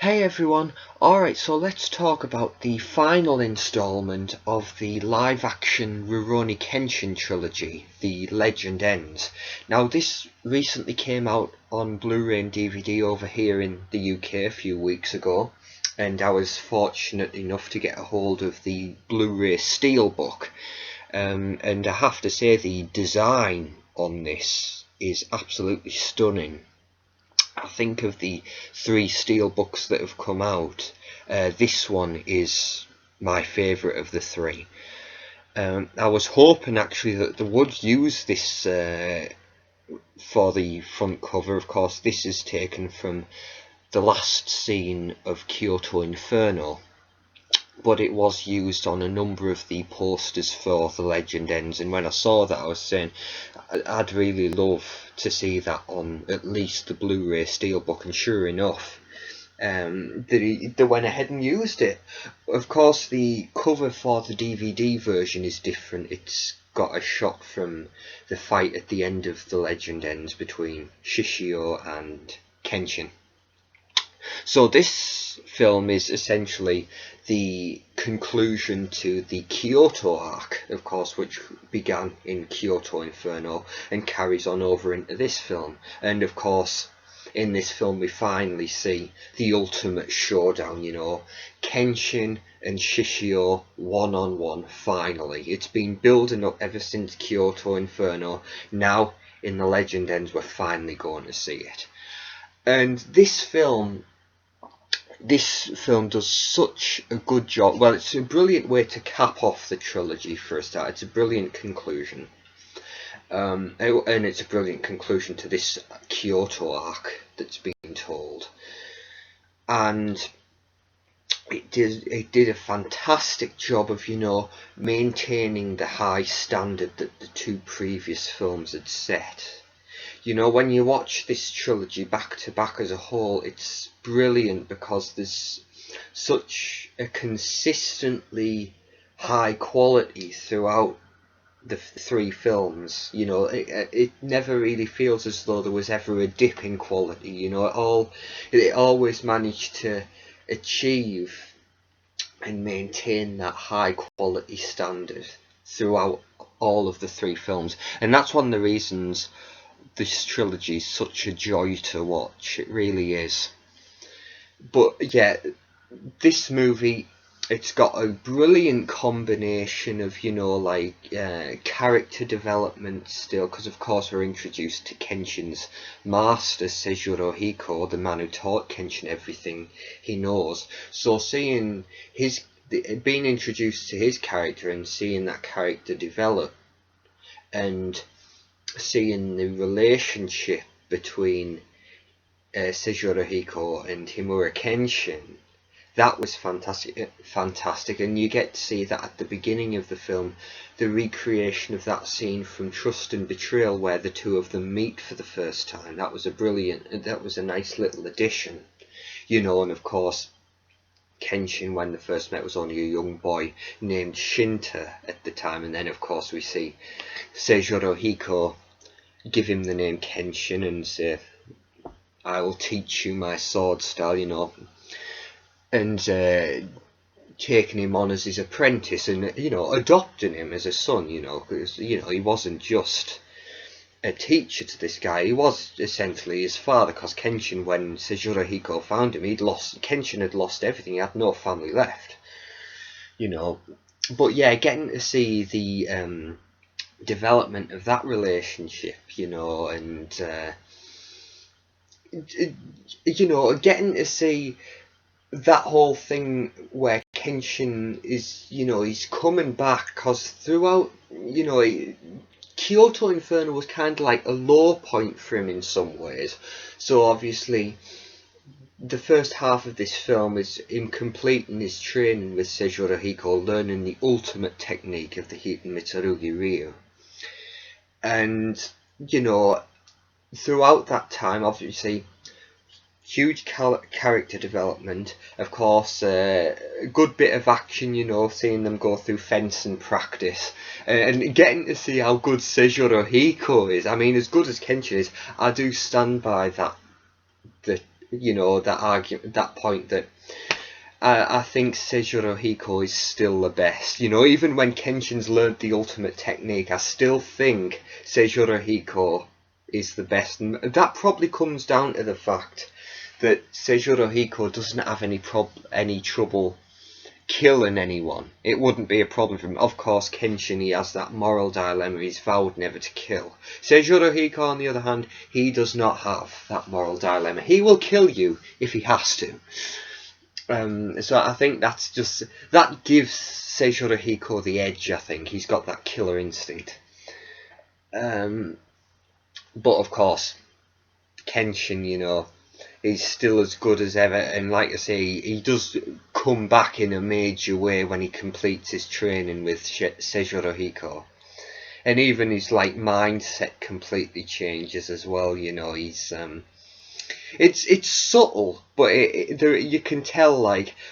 Hey everyone, alright, so let's talk about the final installment of the live-action Rurouni Kenshin trilogy, The Legend Ends. Now this recently came out on Blu-ray and DVD over here in the UK a few weeks ago, and I was fortunate enough to get a hold of the Blu-ray Steelbook, and I have to say the design on this is absolutely stunning. I think of the three steelbooks that have come out, this one is my favourite of the three. I was hoping actually that they would use this for the front cover. Of course, this is taken from the last scene of Kyoto Inferno, but it was used on a number of the posters for The Legend Ends, and when I saw that I was saying I'd really love to see that on at least the Blu-ray Steelbook, and sure enough they went ahead and used it. Of course the cover for the DVD version is different. It's got a shot from the fight at the end of The Legend Ends between Shishio and Kenshin. So this film is essentially the conclusion to the Kyoto arc, of course, which began in Kyoto Inferno and carries on over into this film. And of course, in this film we finally see the ultimate showdown, Kenshin and Shishio one-on-one finally. It's been building up ever since Kyoto Inferno. Now, in The Legend Ends, we're finally going to see it. And this film does such a good job. Well, it's a brilliant way to cap off the trilogy for a start. It's a brilliant conclusion. And it's a brilliant conclusion to this Kyoto arc that's being told. And it did a fantastic job of, maintaining the high standard that the two previous films had set. When you watch this trilogy back to back as a whole, it's brilliant because there's such a consistently high quality throughout the three films. It never really feels as though there was ever a dip in quality. It always managed to achieve and maintain that high quality standard throughout all of the three films, and that's one of the reasons this trilogy is such a joy to watch. It really is. But yeah, this movie, it's got a brilliant combination of character development still, because of course we're introduced to Kenshin's master, Seijuro Hiko, the man who taught Kenshin everything he knows. So being introduced to his character and seeing that character develop, and seeing the relationship between Seijuro Hiko and Himura Kenshin, that was fantastic. And you get to see that at the beginning of the film, the recreation of that scene from Trust and Betrayal where the two of them meet for the first time. That was a nice little addition, and of course Kenshin, when they first met, was only a young boy named Shinta at the time, and then of course we see Seijuro Hiko give him the name Kenshin and say, I will teach you my sword style, and taking him on as his apprentice and, adopting him as a son, because, he wasn't just a teacher to this guy, he was essentially his father, because Kenshin, when Seijuro Hiko found him, Kenshin had lost everything, he had no family left, But yeah, getting to see the development of that relationship, and getting to see that whole thing where Kenshin is, he's coming back, because throughout, Kyoto Inferno was kind of like a low point for him in some ways. So obviously the first half of this film is him completing his training with Seijuro Hiko, learning the ultimate technique of the Hiten Mitsurugi Ryu. And, throughout that time, obviously, huge character development. Of course, a good bit of action, seeing them go through fencing practice. And getting to see how good Seijuro Hiko is. I mean, as good as Kenshin is, I do stand by that you know, that argument, that point that I think Seijuro Hiko is still the best. You know, even when Kenshin's learned the ultimate technique, I still think Seijuro Hiko is the best. And that probably comes down to the fact that Seijuro Hiko doesn't have any trouble killing anyone. It wouldn't be a problem for him. Of course, Kenshin, he has that moral dilemma. He's vowed never to kill. Seijuro Hiko, on the other hand, he does not have that moral dilemma. He will kill you if he has to. So I think that gives Seijuro Hiko the edge. I think he's got that killer instinct. But of course, Kenshin, you know, he's still as good as ever, and like I say, he does come back in a major way when he completes his training with Seijuro Hiko. And even his mindset completely changes as well. You know, he's it's subtle, but you can tell,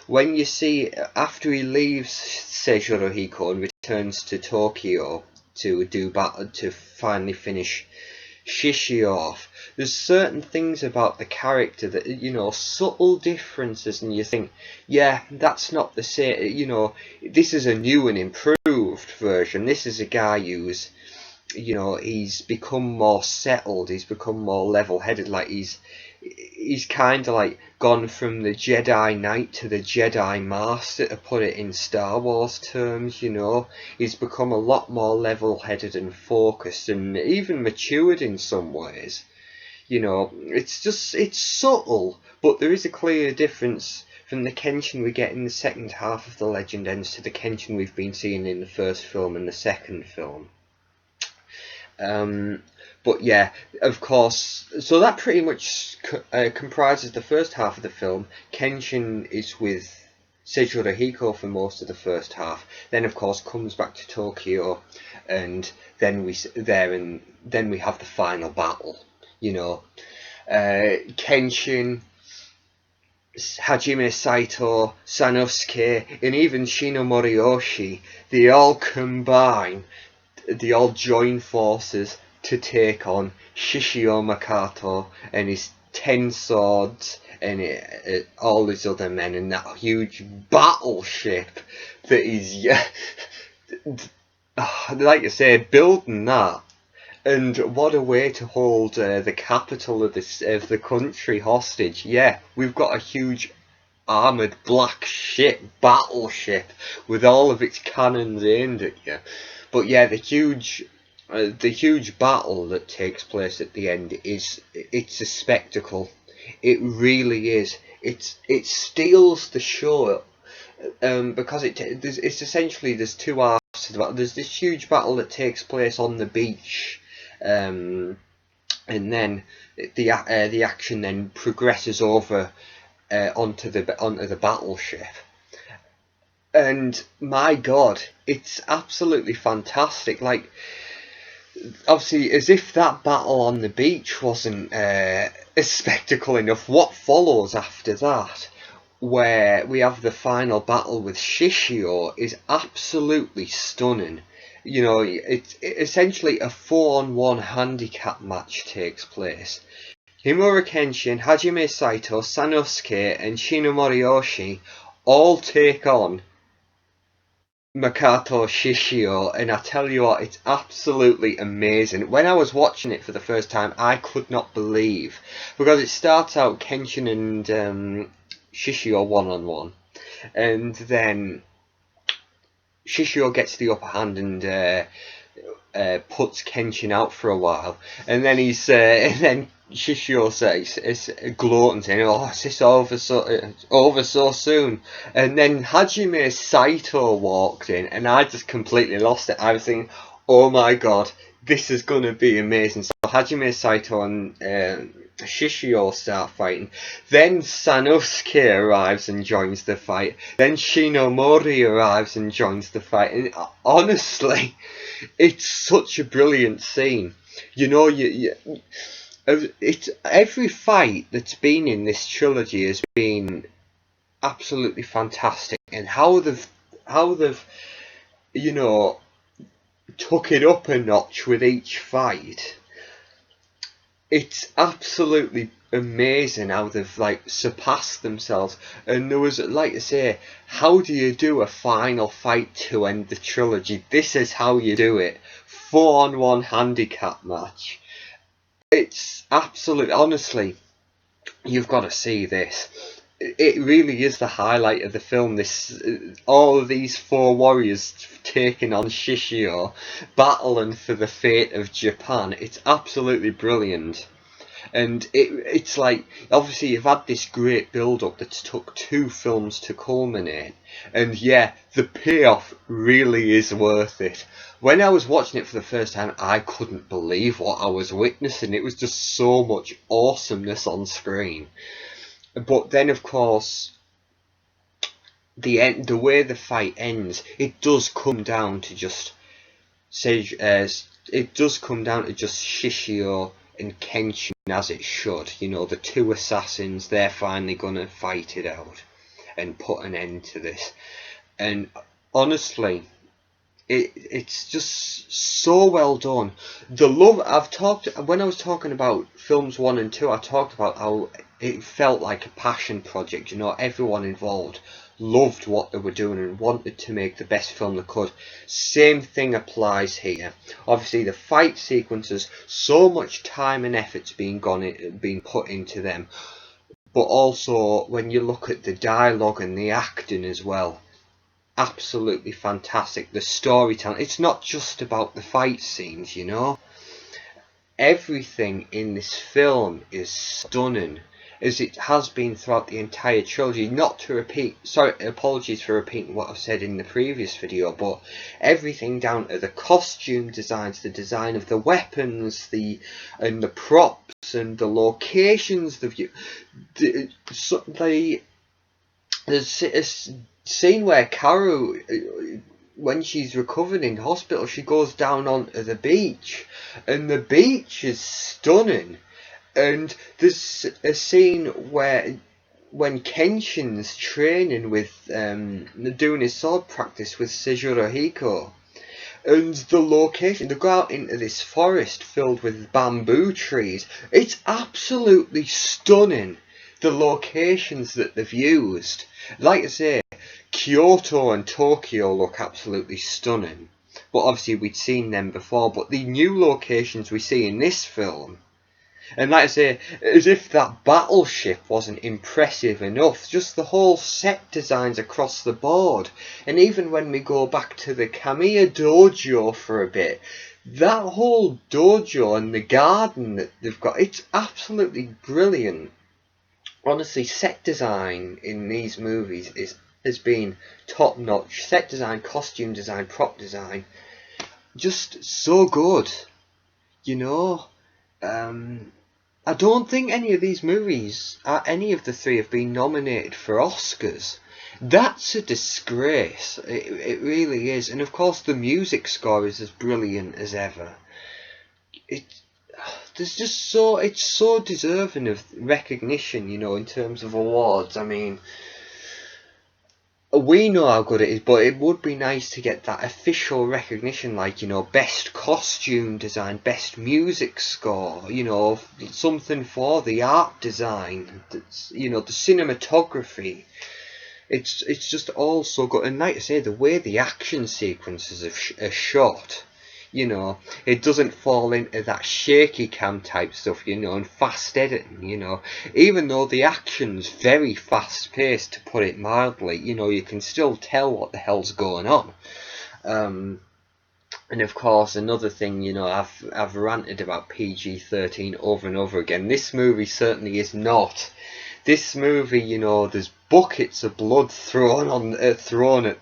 when you see after he leaves Seijuro Hiko and returns to Tokyo to finally finish Shishio off, there's certain things about the character that, you know, subtle differences, and you think, yeah, that's not the same. You know, this is a new and improved version. This is a guy who's, you know, he's become more settled. He's become more level-headed. He's kind of gone from the Jedi Knight to the Jedi Master, to put it in Star Wars terms. You know, he's become a lot more level-headed and focused, and even matured in some ways. You know, it's subtle, but there is a clear difference from the Kenshin we get in the second half of The Legend Ends to the Kenshin we've been seeing in the first film and the second film. But yeah, of course, so that pretty much comprises the first half of the film. Kenshin is with Seijuro Hiko for most of the first half. Then, of course, comes back to Tokyo, and then we have the final battle. You know, Kenshin, Hajime Saito, Sanosuke, and even Shino Moriyoshi, they all combine. They all join forces to take on Shishio Makato and his 10 swords and all his other men in that huge battleship that is, like I said, building that. And what a way to hold the capital of the country hostage. Yeah, we've got a huge armoured black battleship with all of its cannons aimed at you. But yeah, the huge battle that takes place at the end it's a spectacle. It really is. It steals the show, because it's essentially, there's two halves to the battle. There's this huge battle that takes place on the beach, and then the action then progresses over onto the battleship. And my God, it's absolutely fantastic. Obviously, as if that battle on the beach wasn't a spectacle enough, what follows after that, where we have the final battle with Shishio, is absolutely stunning. You know, it's essentially a 4-on-1 handicap match takes place. Himura Kenshin, Hajime Saito, Sanosuke, and Shino Moriyoshi all take on Makato Shishio, and I tell you what, it's absolutely amazing. When I was watching it for the first time, I could not believe, because it starts out Kenshin and Shishio 1-on-1, and then Shishio gets the upper hand and puts Kenshin out for a while, and then and then Shishio says, it's gloating, saying, "Oh, is this over so soon?" And then Hajime Saito walked in, and I just completely lost it. I was thinking, "Oh my God, this is gonna be amazing." So Hajime Saito and Shishio start fighting. Then Sanosuke arrives and joins the fight. Then Shinomori arrives and joins the fight. And honestly, it's such a brilliant scene. You know, it's every fight that's been in this trilogy has been absolutely fantastic, and how they've you know, took it up a notch with each fight. It's absolutely amazing how they've like surpassed themselves. And there was, like I say, how do you do a final fight to end the trilogy? This is how you do it. 4-on-1 handicap match. It's absolute, honestly, you've got to see this. It really is the highlight of the film. This, all of these four warriors taking on Shishio, battling for the fate of Japan. It's absolutely brilliant. And it's like, obviously you've had this great build-up that's took 2 films to culminate. And yeah, the payoff really is worth it. When I was watching it for the first time, I couldn't believe what I was witnessing. It was just so much awesomeness on screen. But then, of course, the way the fight ends, it does come down to just Shishio and Kenshin, as it should. You know, the 2 assassins, they're finally gonna fight it out and put an end to this. And honestly, it's just so well done. The love when I was talking about films 1 and 2, I talked about how it felt like a passion project. You know, everyone involved loved what they were doing and wanted to make the best film they could. Same thing applies here. Obviously, the fight sequences, so much time and effort's been put into them. But also, when you look at the dialogue and the acting as well, absolutely fantastic. The storytelling, it's not just about the fight scenes, you know. Everything in this film is stunning, as it has been throughout the entire trilogy. Not to repeat, sorry, apologies for repeating what I've said in the previous video, but everything down to the costume designs, the design of the weapons, and the props and the locations, there's a scene where Karu, when she's recovered in hospital, she goes down onto the beach, and the beach is stunning. And there's a scene where, when Kenshin's training with, doing his sword practice with Seijuro Hiko, and the location, they go out into this forest filled with bamboo trees. It's absolutely stunning, the locations that they've used. Like I say, Kyoto and Tokyo look absolutely stunning, but obviously we'd seen them before. But the new locations we see in this film, and like I say, as if that battleship wasn't impressive enough, just the whole set designs across the board. And even when we go back to the Kamiya dojo for a bit, that whole dojo and the garden that they've got, it's absolutely brilliant. Honestly, set design in these movies has been top notch. Set design, costume design, prop design, just so good. You know, I don't think any of these movies, any of the 3, have been nominated for Oscars. That's a disgrace. It really is. And of course, the music score is as brilliant as ever. It's so deserving of recognition, you know, in terms of awards. I mean, we know how good it is, but it would be nice to get that official recognition, like, you know, best costume design, best music score, you know, something for the art design, that's, you know, the cinematography. It's just all so good. And like I say, the way the action sequences are shot, you know, it doesn't fall into that shaky cam type stuff, you know, and fast editing, you know. Even though the action's very fast paced, to put it mildly, you know, you can still tell what the hell's going on. And of course, another thing, you know, I've ranted about PG-13 over and over again. This movie certainly is not. This movie, you know, there's buckets of blood thrown at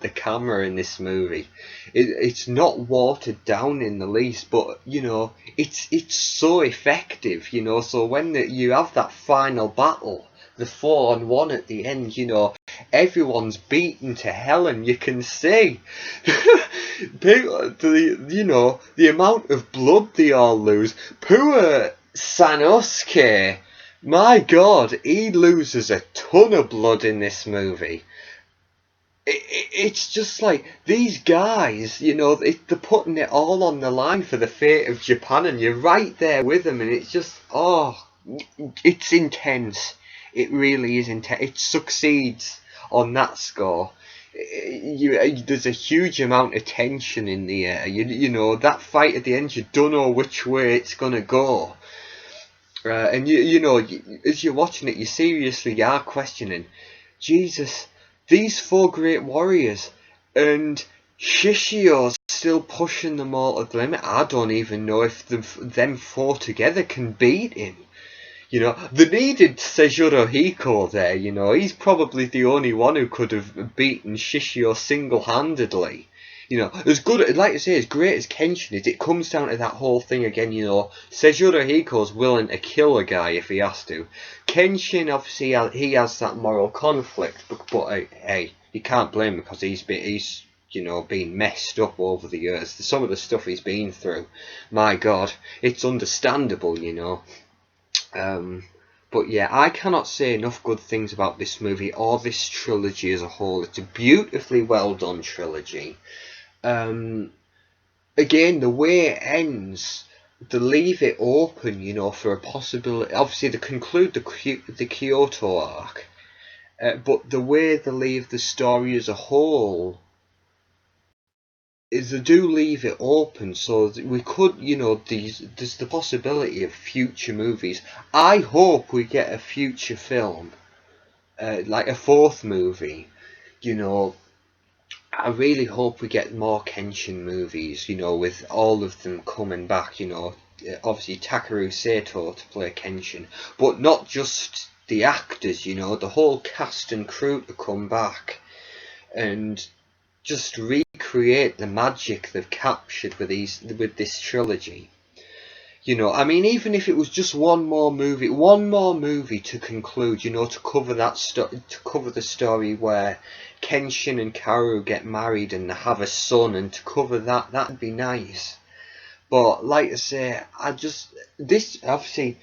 the camera in this movie. It's not watered down in the least, but you know, it's so effective, you know. So when you have that final battle, the 4-on-1 at the end, you know, everyone's beaten to hell, and you can see you know, the amount of blood they all lose. Poor Sanosuke, my God, he loses a ton of blood in this movie. It's just like, these guys, you know, they're putting it all on the line for the fate of Japan, and you're right there with them, and it's just, oh it's intense. It really is intense. It succeeds on that score. There's a huge amount of tension in the air. You know that fight at the end. You don't know which way it's gonna go. And you know, as you're watching it, you seriously are questioning, Jesus, these four great warriors, and Shishio's still pushing them all to the limit. I don't even know if them four together can beat him. You know, they needed Seijuro Hiko there, you know. He's probably the only one who could have beaten Shishio single-handedly. You know, as good, like I say, as great as Kenshin is, it comes down to that whole thing again, you know. Seijuro Hiko's willing to kill a guy if he has to. Kenshin, obviously, he has that moral conflict, but hey, you can't blame him because he's you know, been messed up over the years. Some of the stuff he's been through, my God, it's understandable, you know. But yeah, I cannot say enough good things about this movie or this trilogy as a whole. It's a beautifully well done trilogy. Again, the way it ends, they leave it open, you know, for a possibility. Obviously, they conclude the Kyoto arc, but the way they leave the story as a whole is they do leave it open, so that we could, you know, there's the possibility of future movies. I hope we get a future film, like a fourth movie. You know, I really hope we get more Kenshin movies. You know, with all of them coming back. You know, obviously Takeru Sato to play Kenshin, but not just the actors. You know, the whole cast and crew to come back and just recreate the magic they've captured with this trilogy. You know, I mean, even if it was just one more movie to conclude, you know, to cover to cover the story where Kenshin and Kaoru get married and have a son, and to cover that'd be nice. But like I say, this obviously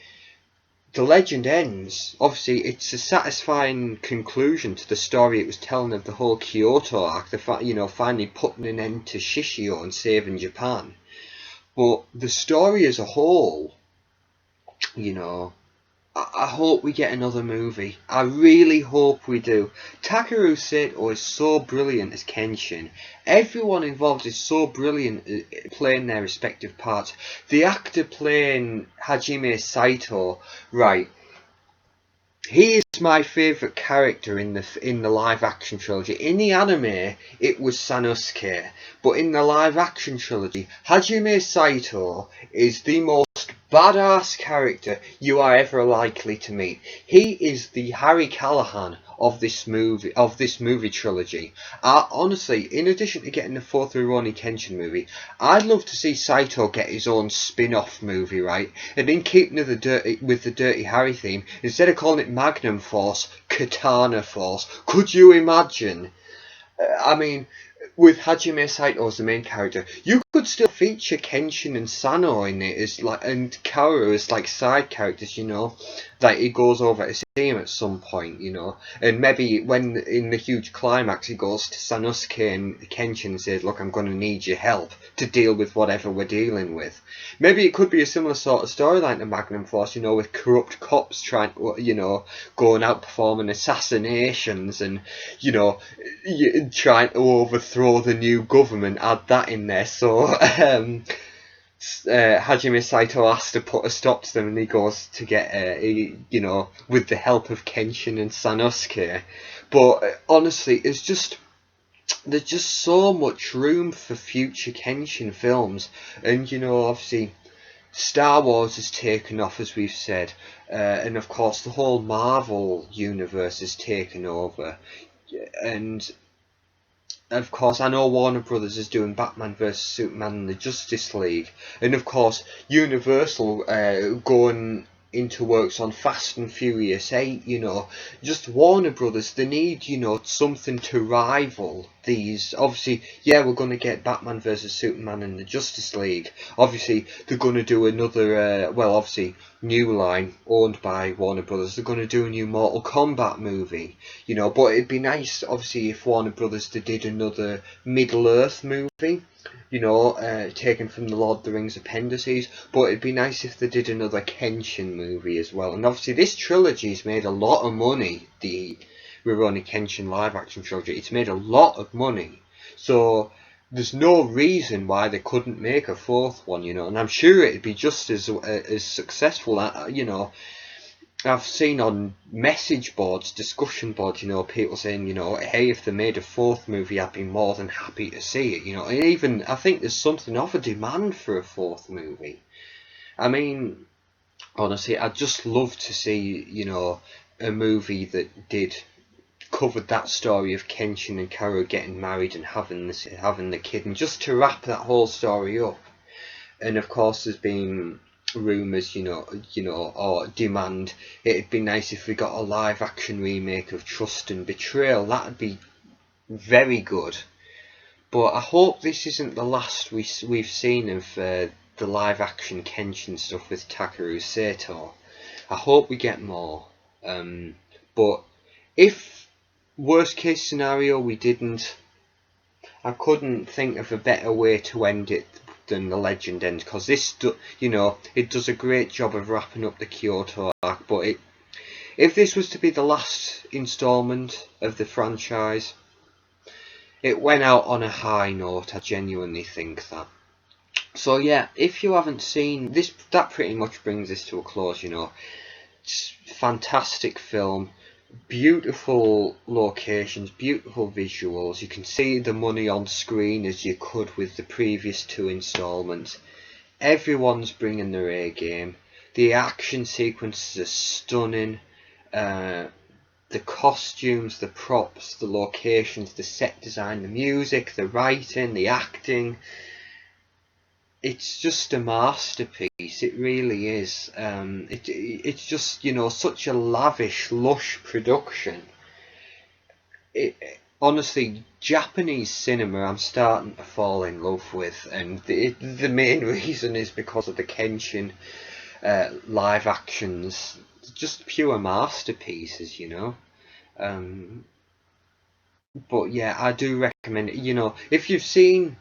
the legend ends. Obviously, it's a satisfying conclusion to the story it was telling of the whole Kyoto arc. You know, finally putting an end to Shishio and saving Japan. But the story as a whole, you know, I hope we get another movie. I really hope we do. Takeru Sato is so brilliant as Kenshin. Everyone involved is so brilliant playing their respective parts. The actor playing Hajime Saito, right, he is my favourite character in the live action trilogy. In the anime, it was Sanosuke, but in the live action trilogy, Hajime Saito is the most badass character you are ever likely to meet. He is the Harry Callahan of this movie trilogy. Honestly, in addition to getting the fourth Rurouni Kenshin movie, I'd love to see Saito get his own spin-off movie, right? And in keeping with the Dirty Harry theme, instead of calling it Magnum Force, Katana Force. Could you imagine? I mean, with Hajime Saito as the main character, you could still feature Kenshin and Sano in it and Kaoru as like side characters, you know, like he goes over to see him at some point, you know, and maybe when in the huge climax he goes to Sanosuke and Kenshin and says, "Look, I'm going to need your help to deal with whatever we're dealing with." Maybe it could be a similar sort of storyline to Magnum Force, you know, with corrupt cops trying to, you know, going out performing assassinations and, you know, trying to overthrow the new government. Add that in there. So Hajime Saito has to put a stop to them, and he goes to get, you know, with the help of Kenshin and Sanosuke. But honestly, there's just so much room for future Kenshin films, and you know, obviously Star Wars has taken off, as we've said, and of course the whole Marvel universe has taken over, and of course I know Warner Brothers is doing Batman vs Superman and the Justice League, and of course Universal going into works on Fast and Furious 8, you know, just Warner Brothers, they need, you know, something to rival these, obviously, yeah, we're going to get Batman versus Superman in the Justice League. Obviously, they're going to do another, well, obviously, New Line, owned by Warner Brothers, they're going to do a new Mortal Kombat movie, you know, but it'd be nice, obviously, if Warner Brothers they did another Middle-earth movie, you know, taken from the Lord of the Rings appendices, but it'd be nice if they did another Kenshin movie as well. And obviously, this trilogy's made a lot of money, the Rurouni Kenshin live-action trilogy. It's made a lot of money, so there's no reason why they couldn't make a fourth one, you know. And I'm sure it'd be just as successful. You know, I've seen on message boards, discussion boards, you know, people saying, you know, hey, if they made a fourth movie, I'd be more than happy to see it, you know. And even I think there's something of a demand for a fourth movie. I mean, honestly, I'd just love to see, you know, a movie that did covered that story of Kenshin and Karo getting married and having the kid, and just to wrap that whole story up. And of course, there's been rumours, you know, or demand. It'd be nice if we got a live-action remake of Trust and Betrayal. That'd be very good. But I hope this isn't the last we've seen of the live-action Kenshin stuff with Takeru Sato. I hope we get more. But if worst case scenario we didn't, I couldn't think of a better way to end it than the Legend ends, because this, you know, it does a great job of wrapping up the Kyoto arc. But if this was to be the last installment of the franchise, it went out on a high note. I genuinely think that. So yeah, if you haven't seen this, that pretty much brings this to a close, you know. It's fantastic film. Beautiful locations, beautiful visuals. You can see the money on screen as you could with the previous two installments. Everyone's bringing their A game. The action sequences are stunning. The costumes, the props, the locations, the set design, the music, the writing, the acting. It's just a masterpiece. It really is. It's just, you know, such a lavish, lush production. Honestly, Japanese cinema I'm starting to fall in love with, and the main reason is because of the Kenshin live actions. Just pure masterpieces, you know. But yeah, I do recommend it. You know, if you've seen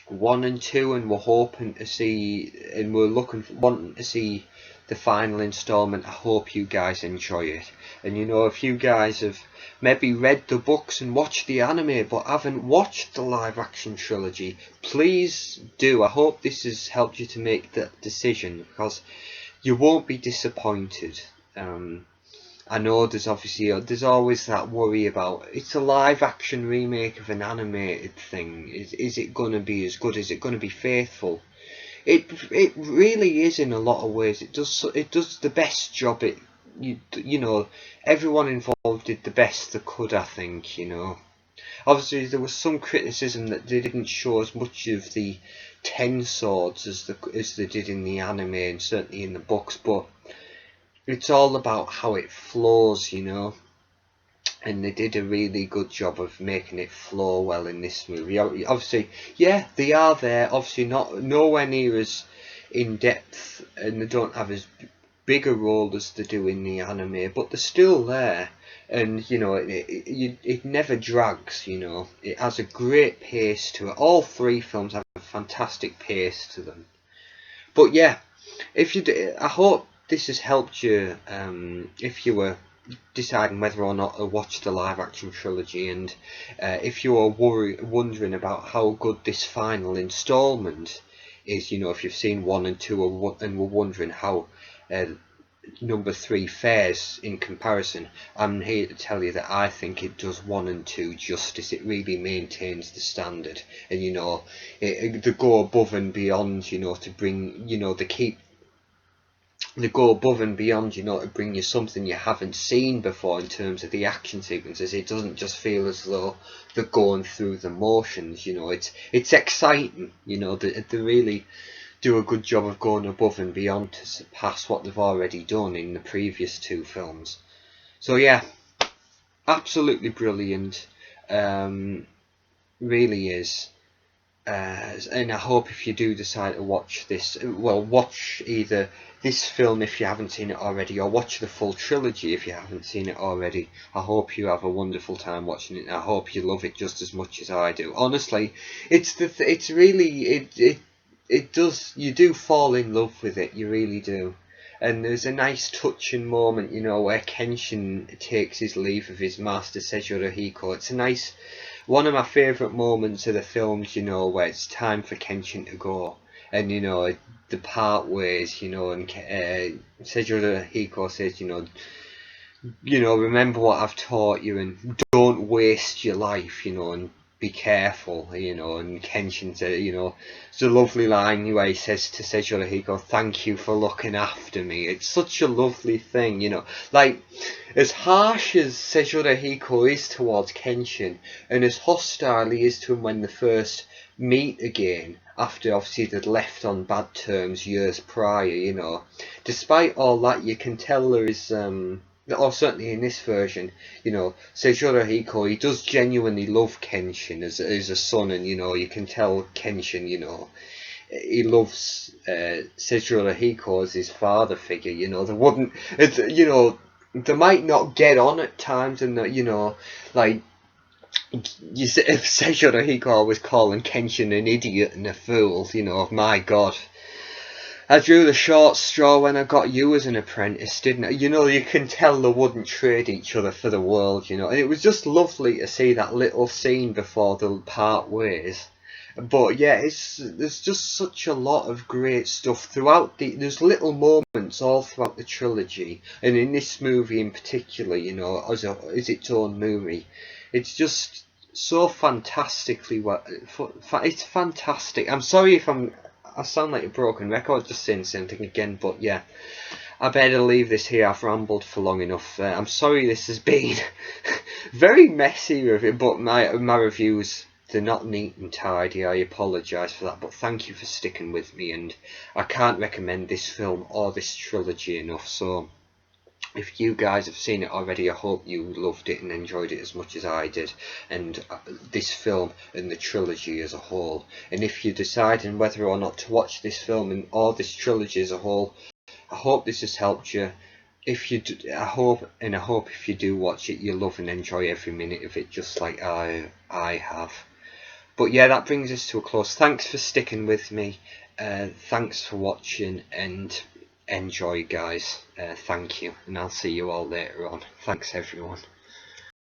1 and 2 and we're hoping to see, and we're wanting to see the final installment, I hope you guys enjoy it. And you know, if you guys have maybe read the books and watched the anime but haven't watched the live action trilogy, please do. I hope this has helped you to make that decision, because you won't be disappointed. I know there's always that worry about, it's a live action remake of an animated thing. Is it gonna be as good? Is it gonna be faithful? It really is in a lot of ways. It does the best job. You know, everyone involved did the best they could, I think, you know. Obviously there was some criticism that they didn't show as much of the Ten Swords as they did in the anime and certainly in the books, but it's all about how it flows, you know, and they did a really good job of making it flow well in this movie. Obviously, yeah, they are there. Obviously, nowhere near as in depth, and they don't have as big a role as they do in the anime, but they're still there. And you know, it never drags. You know, it has a great pace to it. All three films have a fantastic pace to them. But yeah, I hope this has helped you if you were deciding whether or not to watch the live action trilogy, and if you are wondering about how good this final installment is, you know, if you've seen 1 and 2 and were wondering how number 3 fares in comparison, I'm here to tell you that I think it does 1 and 2 justice. It really maintains the standard, and you know, they go above and beyond, you know, to bring, you know, they go above and beyond, you know, to bring you something you haven't seen before in terms of the action sequences. It doesn't just feel as though they're going through the motions, you know. It's exciting, you know. They really do a good job of going above and beyond to surpass what they've already done in the previous 2 films. So yeah, absolutely brilliant. really is. And I hope if you do decide to watch this, well, watch either this film if you haven't seen it already, or watch the full trilogy if you haven't seen it already. I hope you have a wonderful time watching it, and I hope you love it just as much as I do. Honestly, it's really it does, you do fall in love with it, you really do. And there's a nice touching moment, you know, where Kenshin takes his leave of his master Seijuro Hiko. It's a nice, one of my favourite moments of the films, you know, where it's time for Kenshin to go, and you know, the part ways, you know, and Seijuro Hiko says, remember what I've taught you, and don't waste your life, you know, and be careful, you know. And Kenshin said, you know, it's a lovely line where he says to Seijuro Hiko, thank you for looking after me. It's such a lovely thing, you know. Like, as harsh as Seijuro Hiko is towards Kenshin, and as hostile he is to him when they first meet again, after obviously they'd left on bad terms years prior, you know, despite all that, you can tell there is, or certainly in this version, you know, Seijuro Hiko, he does genuinely love Kenshin as a son, and you know, you can tell Kenshin, you know, he loves Seijuro Hiko as his father figure. You know, you know, they might not get on at times, and you know, like, you see, if Seijuro Hiko was calling Kenshin an idiot and a fool, you know, my God. I drew the short straw when I got you as an apprentice, didn't I? You know, you can tell they wouldn't trade each other for the world, you know. And it was just lovely to see that little scene before they part ways. But yeah, there's just such a lot of great stuff throughout there's little moments all throughout the trilogy, and in this movie in particular, you know, as its own movie, it's just so fantastically it's fantastic. I'm sorry if I sound like a broken record just saying the same thing again, but yeah, I better leave this here. I've rambled for long enough. I'm sorry this has been very messy review, but my reviews, they're not neat and tidy. I apologise for that, but thank you for sticking with me, and I can't recommend this film or this trilogy enough. So if you guys have seen it already, I hope you loved it and enjoyed it as much as I did, and this film and the trilogy as a whole. And if you're deciding whether or not to watch this film and or this trilogy as a whole, I hope this has helped you. If you do, I hope if you do watch it, you love and enjoy every minute of it, just like I have. But yeah, that brings us to a close. Thanks for sticking with me. Thanks for watching, and enjoy, guys. Thank you, and I'll see you all later on. Thanks, everyone.